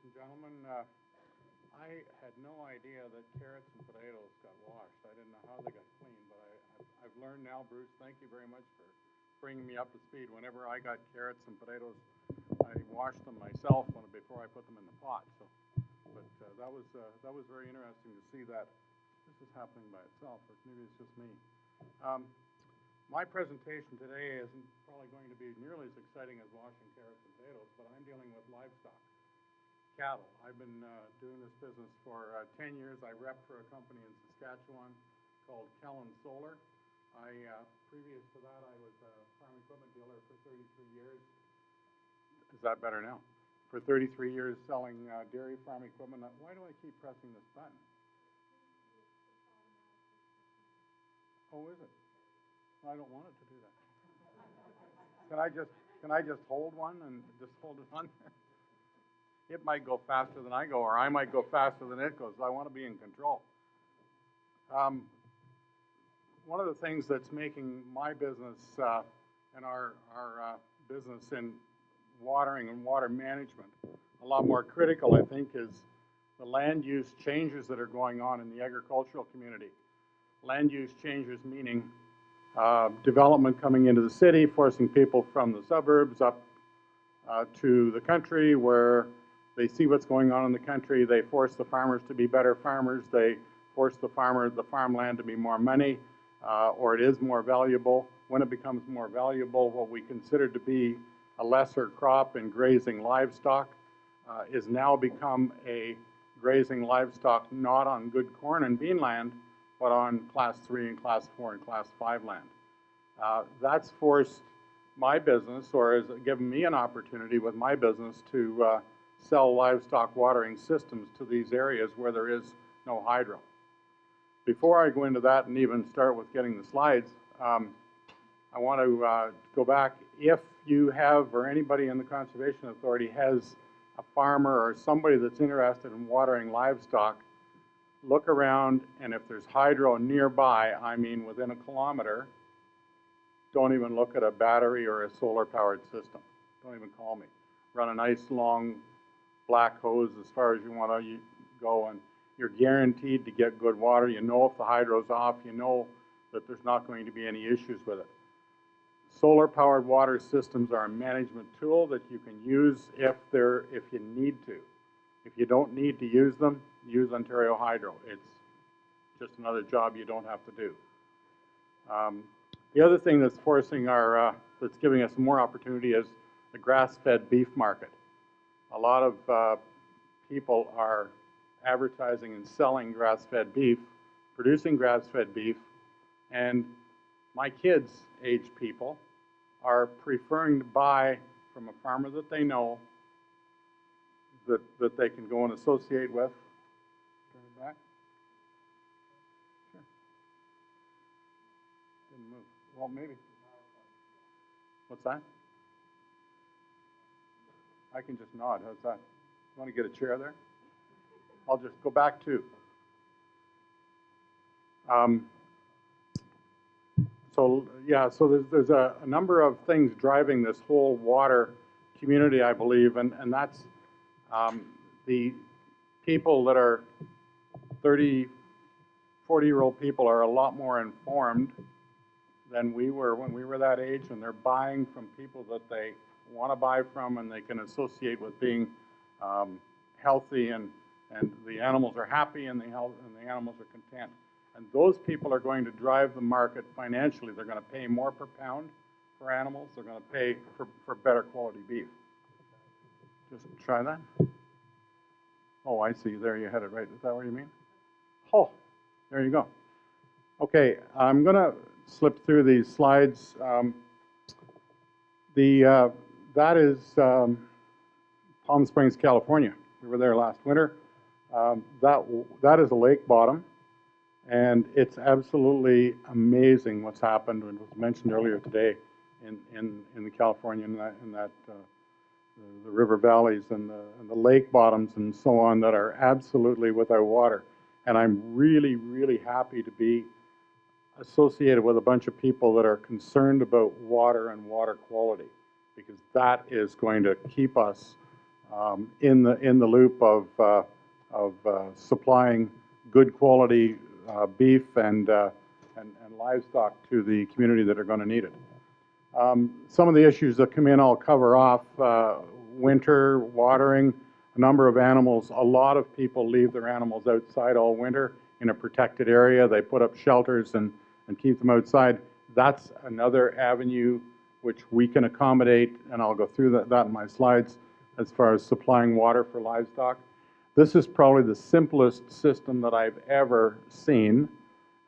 ladies and gentlemen. I had no idea that carrots and potatoes got washed. I didn't know how they got cleaned, but I've learned now, Bruce. Thank you very much for bringing me up to speed. Whenever I got carrots and potatoes, I washed them myself before I put them in the pot. So, but that was very interesting to see that this is happening by itself, or maybe it's just me. My presentation today isn't probably going to be nearly as exciting as washing carrots and potatoes, but I'm dealing with livestock. Cattle. I've been doing this business for 10 years. I rep for a company in Saskatchewan called Kellen Solar. Previous to that, I was a farm equipment dealer for 33 years. Is that better now? For 33 years selling dairy farm equipment. Why do I keep pressing this button? Oh, is it? I don't want it to do that. Can I just hold one and just hold it on there? It might go faster than I go, or I might go faster than it goes. I want to be in control. One of the things that's making my business and our business in watering and water management a lot more critical, I think, is the land use changes that are going on in the agricultural community. Land use changes meaning development coming into the city, forcing people from the suburbs up to the country where they see what's going on in the country. They force the farmers to be better farmers. They force the farmland to be more money, or it is more valuable. When it becomes more valuable, what we consider to be a lesser crop in grazing livestock is now become a grazing livestock not on good corn and bean land, but on class 3 and class 4 and class 5 land. That's forced my business, or has given me an opportunity with my business to sell livestock watering systems to these areas where there is no hydro. Before I go into that and even start with getting the slides, I want to go back. If you have, or anybody in the Conservation Authority has a farmer or somebody that's interested in watering livestock, look around, and if there's hydro nearby, I mean within a kilometer, don't even look at a battery or a solar-powered system. Don't even call me. Run a nice long black hose as far as you want to go, and you're guaranteed to get good water. You know if the hydro's off, you know that there's not going to be any issues with it. Solar-powered water systems are a management tool that you can use if you need to. If you don't need to use them, use Ontario Hydro. It's just another job you don't have to do. The other thing that's forcing that's giving us more opportunity is the grass-fed beef market. A lot of people are advertising and selling grass-fed beef, producing grass-fed beef, and my kids' age people are preferring to buy from a farmer that they know, that they can go and associate with. Turn it back. Sure. Didn't move. Well, maybe. What's that? I can just nod. How's that? You want to get a chair there? I'll just go back to. So there's a number of things driving this whole water community, I believe, and that's the people that are 30, 40-year-old people are a lot more informed than we were when we were that age, and they're buying from people that they want to buy from, and they can associate with being healthy, and the animals are happy, and the animals are content. And those people are going to drive the market financially. They're going to pay more per pound for animals. They're going to pay for better quality beef. Just try that. Oh, I see. There you had it right. Is that what you mean? Oh, there you go. Okay, I'm going to slip through these slides. That is Palm Springs, California. We were there last winter. That is a lake bottom, and it's absolutely amazing what's happened. And it was mentioned earlier today in the California, the river valleys and the lake bottoms and so on that are absolutely without water. And I'm really, really happy to be associated with a bunch of people that are concerned about water and water quality, because that is going to keep us in the loop of supplying good quality beef and livestock to the community that are going to need it. Some of the issues that come in, I'll cover off. Winter, watering, a number of animals. A lot of people leave their animals outside all winter in a protected area. They put up shelters and keep them outside. That's another avenue which we can accommodate, and I'll go through that in my slides as far as supplying water for livestock. This is probably the simplest system that I've ever seen.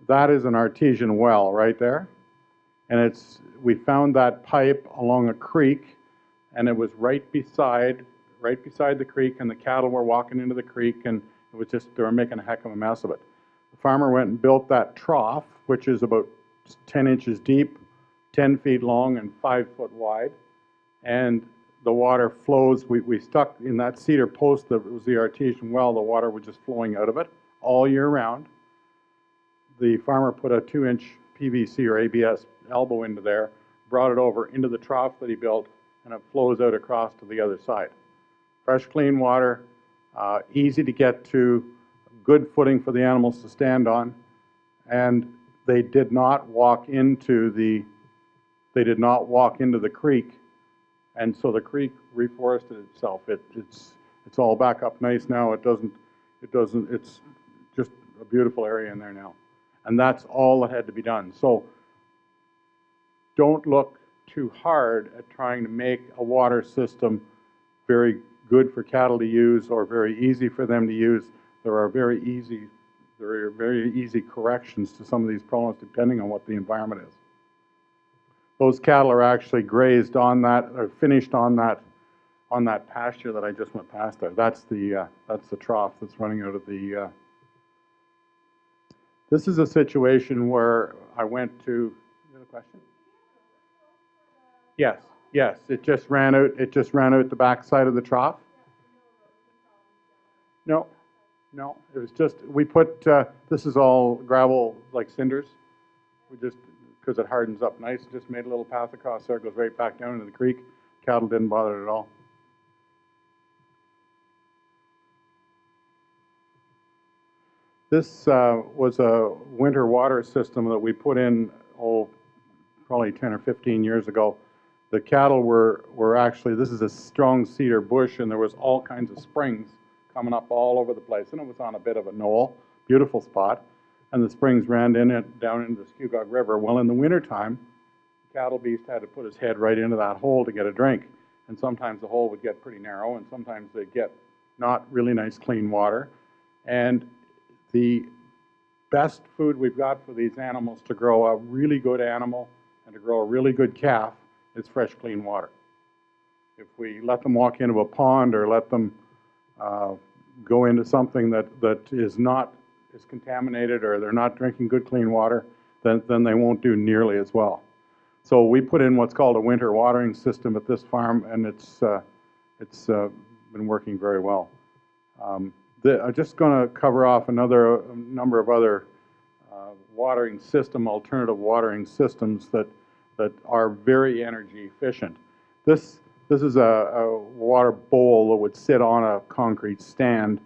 That is an artesian well right there. And we found that pipe along a creek, and it was right beside the creek, and the cattle were walking into the creek, and it was just, they were making a heck of a mess of it. The farmer went and built that trough, which is about 10 inches deep, 10 feet long, and 5 foot wide. And the water flows. We stuck in that cedar post that was the artesian well. The water was just flowing out of it all year round. The farmer put a 2-inch PVC or ABS elbow into there, brought it over into the trough that he built, and it flows out across to the other side. Fresh, clean water, easy to get to, good footing for the animals to stand on, and they did not walk into the creek, and so the creek reforested itself. It's all back up nice now. It's just a beautiful area in there now, and that's all that had to be done. So don't look too hard at trying to make a water system very good for cattle to use or very easy for them to use. There are very easy corrections to some of these problems depending on what the environment is. Those cattle are actually grazed on that, or finished on that pasture that I just went past there. That's the trough that's running out of the. This is a situation where I went to. You have a question? Yes. It just ran out. It just ran out the back side of the trough. No. It was just, we put, this is all gravel, like cinders. We just, because it hardens up nice, just made a little path across there. It goes right back down into the creek. Cattle didn't bother it at all. This was a winter water system that we put in, probably 10 or 15 years ago. The cattle were actually, this is a strong cedar bush, and there was all kinds of springs coming up all over the place, and it was on a bit of a knoll, beautiful spot, and the springs ran down into the Scugog River. Well, in the wintertime, the cattle beast had to put his head right into that hole to get a drink, and sometimes the hole would get pretty narrow, and sometimes they'd get not really nice clean water. And the best food we've got for these animals to grow a really good animal and to grow a really good calf is fresh, clean water. If we let them walk into a pond or let them go into something that is contaminated, or they're not drinking good clean water, then they won't do nearly as well. So we put in what's called a winter watering system at this farm, and it's been working very well. I'm just going to cover off a number of other alternative watering systems that are very energy efficient. This is a water bowl that would sit on a concrete stand,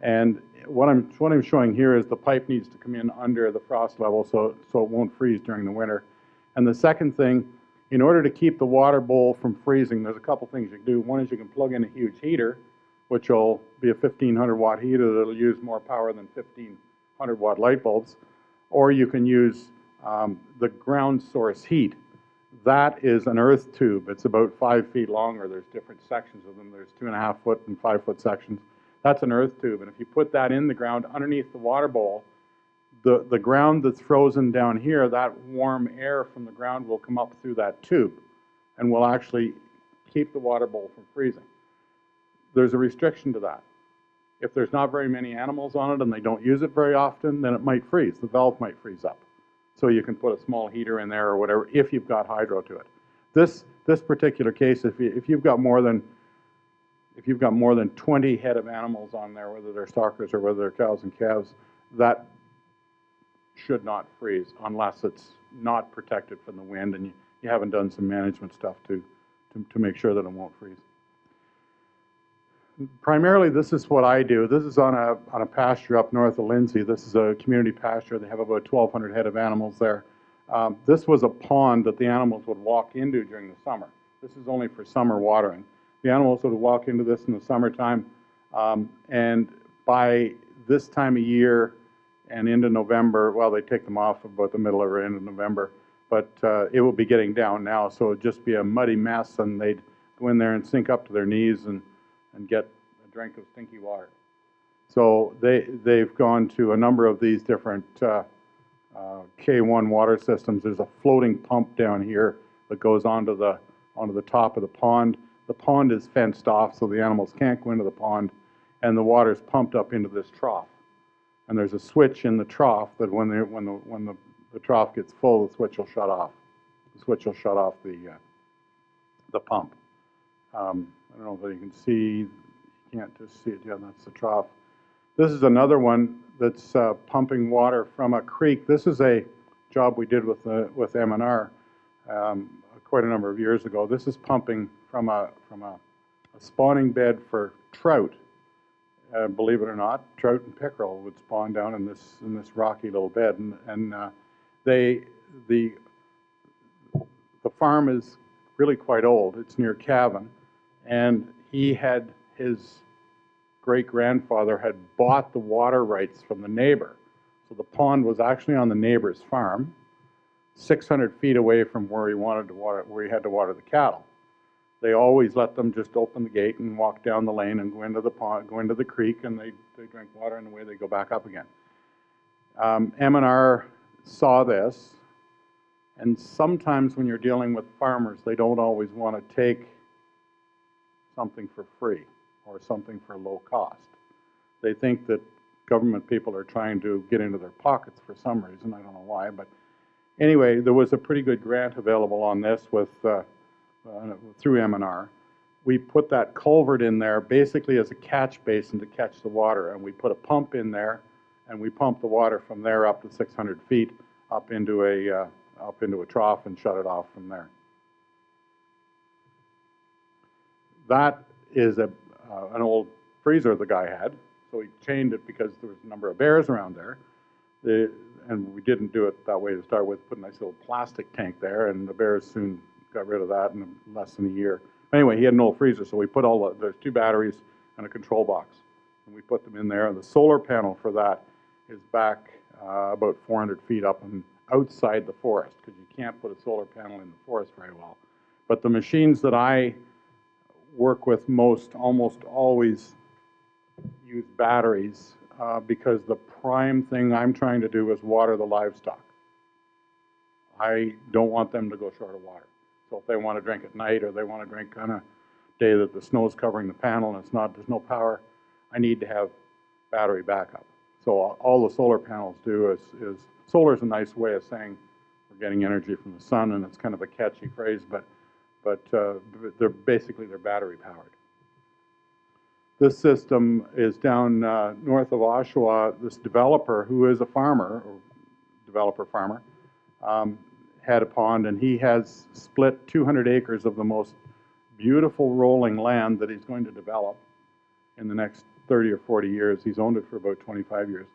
and what I'm showing here is the pipe needs to come in under the frost level so it won't freeze during the winter. And the second thing, in order to keep the water bowl from freezing, there's a couple things you can do. One is you can plug in a huge heater, which will be a 1,500 watt heater that'll use more power than 1,500 watt light bulbs, or you can use the ground source heat. That is an earth tube. It's about 5 feet long, or there's different sections of them. There's 2.5 foot and 5 foot sections. That's an earth tube, and if you put that in the ground underneath the water bowl, the ground that's frozen down here, that warm air from the ground will come up through that tube and will actually keep the water bowl from freezing. There's a restriction to that. If there's not very many animals on it and they don't use it very often, then it might freeze. The valve might freeze up. So you can put a small heater in there or whatever if you've got hydro to it. This particular case, if you've got more than 20 head of animals on there, whether they're stockers or whether they're cows and calves, that should not freeze unless it's not protected from the wind and you haven't done some management stuff to make sure that it won't freeze. Primarily, this is what I do. This is on a pasture up north of Lindsay. This is a community pasture. They have about 1,200 head of animals there. This was a pond that the animals would walk into during the summer. This is only for summer watering. The animals would walk into this in the summertime, and by this time of year and into November, well, they take them off about the middle or end of November, but it will be getting down now, so it would just be a muddy mess, and they'd go in there and sink up to their knees and get a drink of stinky water. So they've gone to a number of these different K1 water systems. There's a floating pump down here that goes onto the top of the pond. The pond is fenced off, so the animals can't go into the pond, and the water is pumped up into this trough. And there's a switch in the trough that when the trough gets full, the switch will shut off. The switch will shut off the pump. I don't know if you can see. You can't just see it. Yeah, that's the trough. This is another one that's pumping water from a creek. This is a job we did with M&R quite a number of years ago. This is pumping from a spawning bed for trout. Believe it or not, trout and pickerel would spawn down in this rocky little bed, and the farm is really quite old. It's near Cavan, and his great-grandfather had bought the water rights from the neighbor. So the pond was actually on the neighbor's farm, 600 feet away from where he had to water the cattle. They always let them just open the gate and walk down the lane and go into the pond, go into the creek, and they drink water, and away they go back up again. M&R saw this, and sometimes when you're dealing with farmers, they don't always want to take something for free or something for low cost. They think that government people are trying to get into their pockets for some reason. I don't know why, but anyway, there was a pretty good grant available on this through M&R. We put that culvert in there basically as a catch basin to catch the water, and we put a pump in there, and we pump the water from there up to 600 feet up into a trough and shut it off from there. That is an old freezer the guy had, so he chained it because there was a number of bears around there. And we didn't do it that way to start with, put a nice little plastic tank there, and the bears soon got rid of that in less than a year. Anyway, he had an old freezer, so we put there's 2 batteries and a control box, and we put them in there, and the solar panel for that is back about 400 feet up and outside the forest, because you can't put a solar panel in the forest very well. But the machines that I work with almost always use batteries because the prime thing I'm trying to do is water the livestock. I don't want them to go short of water. So if they want to drink at night, or they want to drink on a day that the snow is covering the panel and there's no power, I need to have battery backup. So all the solar panels do is solar is a nice way of saying we're getting energy from the sun, and it's kind of a catchy phrase, but they're battery powered. This system is down north of Oshawa. This developer, who is a farmer, or developer farmer, had a pond, and he has split 200 acres of the most beautiful rolling land that he's going to develop in the next 30 or 40 years. He's owned it for about 25 years.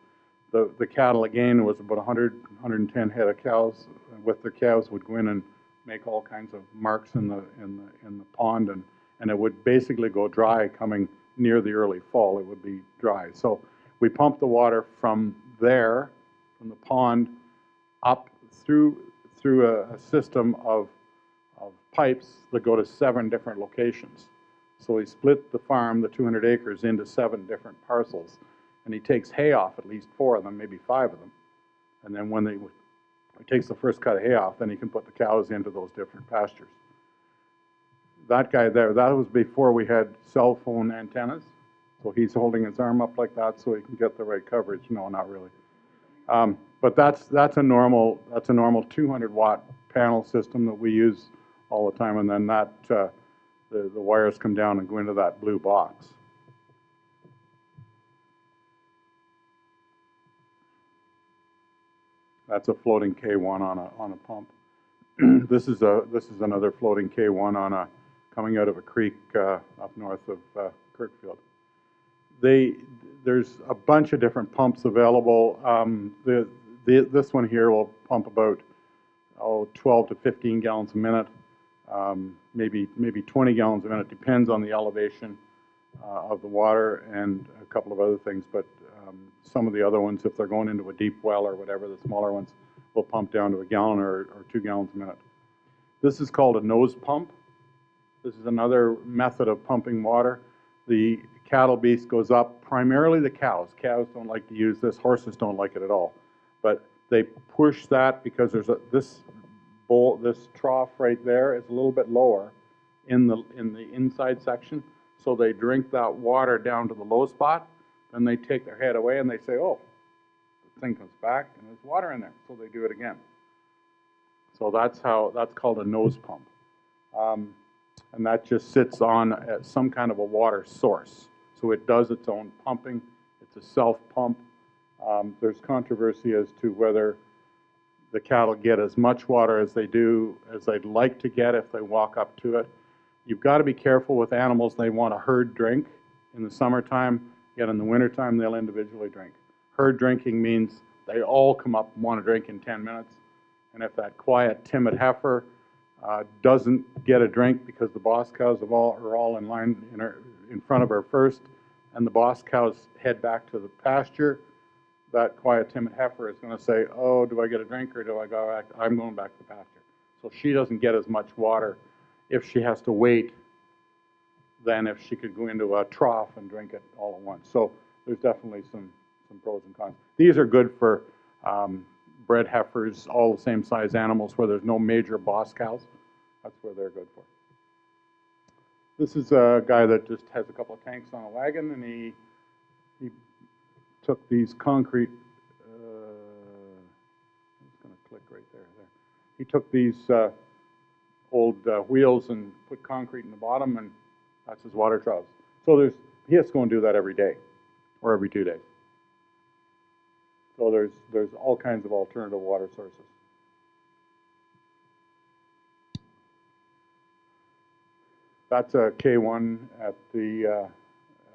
The cattle, again, was about 110 head of cows. With their calves would go in and make all kinds of marks in the pond, and it would basically go dry coming near the early fall. It would be dry. So we pump the water from there, from the pond, up through a system of pipes that go to 7 different locations. So he split the farm, the 200 acres, into 7 different parcels, and he takes hay off at least 4 of them, maybe 5 of them. And then when he takes the first cut of hay off, then he can put the cows into those different pastures. That guy there, that was before we had cell phone antennas. So he's holding his arm up like that so he can get the right coverage. No, not really. But that's a normal 200-watt panel system that we use all the time, and then the wires come down and go into that blue box. That's a floating K1 on a pump. This is another floating K1 coming out of a creek up north of Kirkfield. there's a bunch of different pumps available. This one here will pump about 12 to 15 gallons a minute, maybe 20 gallons a minute, depends on the elevation of the water and a couple of other things. But some of the other ones, if they're going into a deep well or whatever, the smaller ones will pump down to a gallon or 2 gallons a minute. This is called a nose pump. This is another method of pumping water. The cattle beast goes up, primarily the cows. Cows don't like to use this. Horses don't like it at all. But they push that because there's this trough right there is a little bit lower in the inside section. So they drink that water down to the low spot, then they take their head away and they say, oh, the thing comes back and there's water in there. So they do it again. So that's called a nose pump. And that just sits on some kind of a water source. So it does its own pumping. It's a self-pump. There's controversy as to whether the cattle get as much water as they'd like to get if they walk up to it. You've got to be careful with animals. They want a herd drink in the summertime, yet in the wintertime they'll individually drink. Herd drinking means they all come up and want to drink in 10 minutes. And if that quiet, timid heifer doesn't get a drink because the boss cows are all in line in front of her first, and the boss cows head back to the pasture, that quiet, timid heifer is going to say, oh, do I get a drink or do I go back? I'm going back to the pasture. So she doesn't get as much water if she has to wait than if she could go into a trough and drink it all at once. So there's definitely some pros and cons. These are good for bred heifers, all the same size animals where there's no major boss cows. That's where they're good for. This is a guy that just has a couple of tanks on a wagon, and he took these concrete, it's going to click right there. He took these old wheels and put concrete in the bottom, and that's his water troughs. So he has to go and do that every day or every 2 days. So there's all kinds of alternative water sources. That's a K1 at the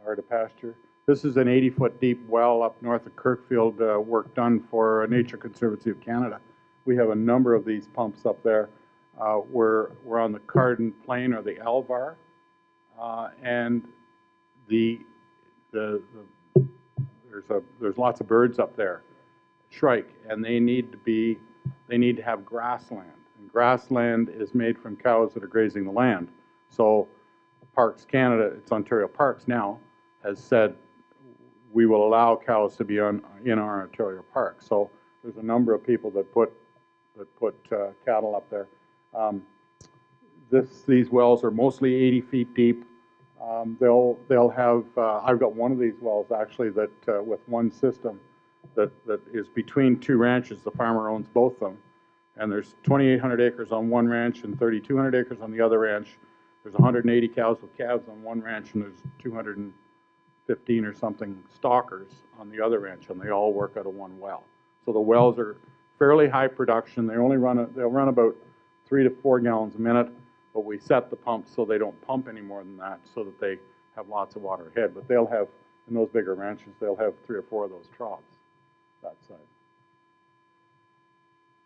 Artesian Pasture. This is an 80-foot deep well up north of Kirkfield, work done for Nature Conservancy of Canada. We have a number of these pumps up there. We're on the Carden Plain or the Alvar, and there's lots of birds up there, shrike, and they need to have grassland. And grassland is made from cows that are grazing the land. So Parks Canada, it's Ontario Parks now, has said we will allow cows to be in our Ontario Park. So there's a number of people that put cattle up there. These wells are mostly 80 feet deep. They'll have, I've got one of these wells actually that with one system that is between two ranches. The farmer owns both of them. And there's 2,800 acres on one ranch and 3,200 acres on the other ranch. There's 180 cows with calves on one ranch, and there's 215 or something stockers on the other ranch, and they all work out of one well. So the wells are fairly high production. They'll run about 3 to 4 gallons a minute, but we set the pumps so they don't pump any more than that, so that they have lots of water ahead. But they'll have, in those bigger ranches, they'll have 3 or 4 of those troughs that size.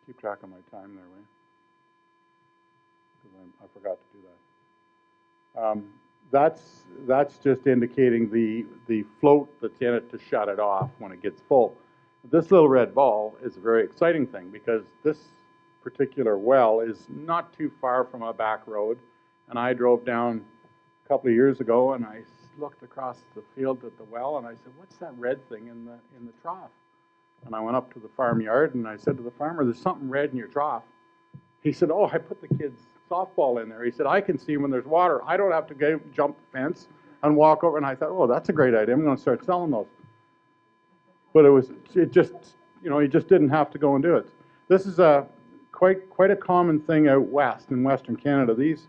Keep track of my time there, will you? Because I forgot to do that. That's just indicating the float that's in it to shut it off when it gets full. This little red ball is a very exciting thing because this particular well is not too far from a back road, and I drove down a couple of years ago and I looked across the field at the well and I said, what's that red thing in the trough? And I went up to the farmyard and I said to the farmer, there's something red in your trough. He said, oh, I put the kids' softball in there. He said, I can see when there's water. I don't have to jump the fence and walk over. And I thought, oh, that's a great idea. I'm going to start selling those. But he just didn't have to go and do it. This is quite a common thing out west in Western Canada. These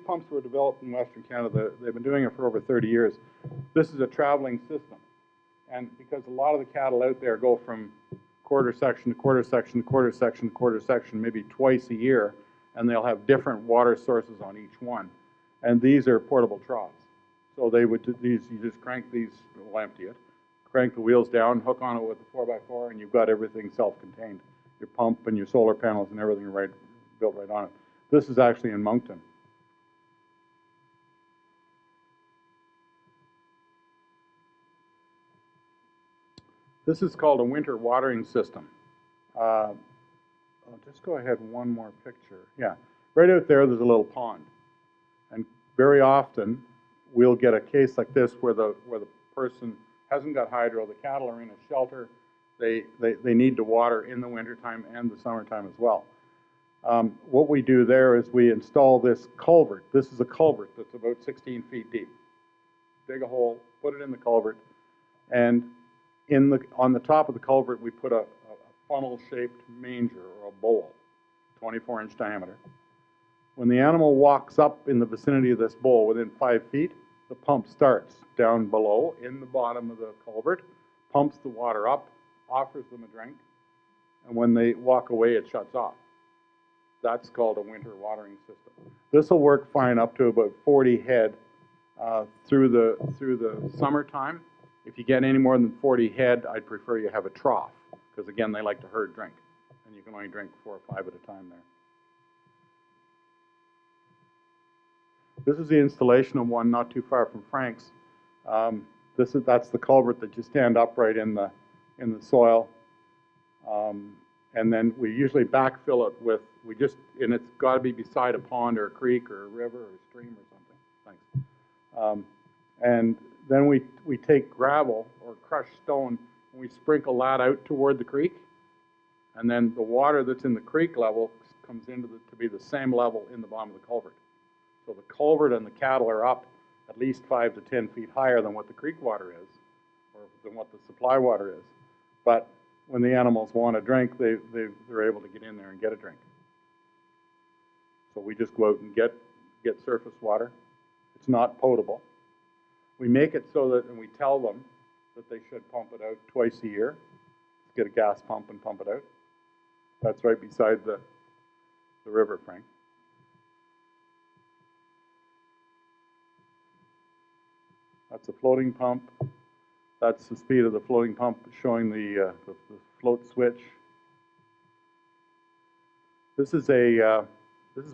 pumps were developed in Western Canada. They've been doing it for over 30 years. This is a traveling system. And because a lot of the cattle out there go from quarter section to quarter section to quarter section to quarter section, maybe twice a year, and they'll have different water sources on each one. And these are portable troughs. So they would do these, you just crank these, we'll empty it, crank the wheels down, hook on it with the 4x4, and you've got everything self-contained. Your pump and your solar panels and everything built right on it. This is actually in Moncton. This is called a winter watering system. I'll just go ahead one more picture. Yeah, right out there's a little pond. And very often, we'll get a case like this where the person hasn't got hydro, the cattle are in a shelter, they need to water in the wintertime and the summertime as well. What we do there is we install this culvert. This is a culvert that's about 16 feet deep. Dig a hole, put it in the culvert, and on the top of the culvert we put a funnel-shaped manger or a bowl, 24-inch diameter. When the animal walks up in the vicinity of this bowl within 5 feet, the pump starts down below in the bottom of the culvert, pumps the water up, offers them a drink, and when they walk away, it shuts off. That's called a winter watering system. This will work fine up to about 40 head through the summertime. If you get any more than 40 head, I'd prefer you have a trough, because again, they like to herd drink, and you can only drink 4 or 5 at a time there. This is the installation of one not too far from Frank's. That's the culvert that you stand upright in the soil, and then we usually backfill it with and it's got to be beside a pond or a creek or a river or a stream or something. Thanks. And then we take gravel or crushed stone and we sprinkle that out toward the creek, and then the water that's in the creek level comes into to be the same level in the bottom of the culvert. So the culvert and the cattle are up at least 5 to 10 feet higher than what the creek water is, or than what the supply water is. But when the animals want a drink, they're able to get in there and get a drink. So we just go out and get surface water. It's not potable. We make it so that, and we tell them that they should pump it out twice a year. Get a gas pump and pump it out. That's right beside the river, Frank. That's a floating pump. That's the speed of the floating pump showing the float switch. This is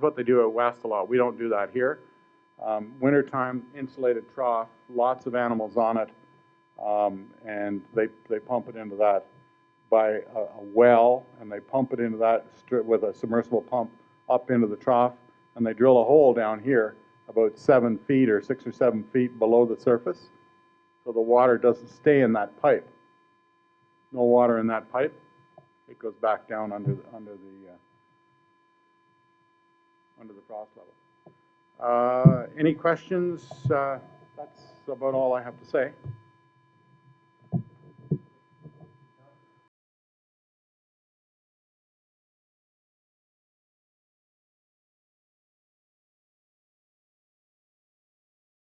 what they do at West a lot. We don't do that here. Wintertime, insulated trough, lots of animals on it, and they pump it into that by a well, and they pump it into that with a submersible pump up into the trough, and they drill a hole down here about 7 feet or 6 or 7 feet below the surface, so the water doesn't stay in that pipe. No water in that pipe. It goes back down under the frost level. Any questions? That's about all I have to say.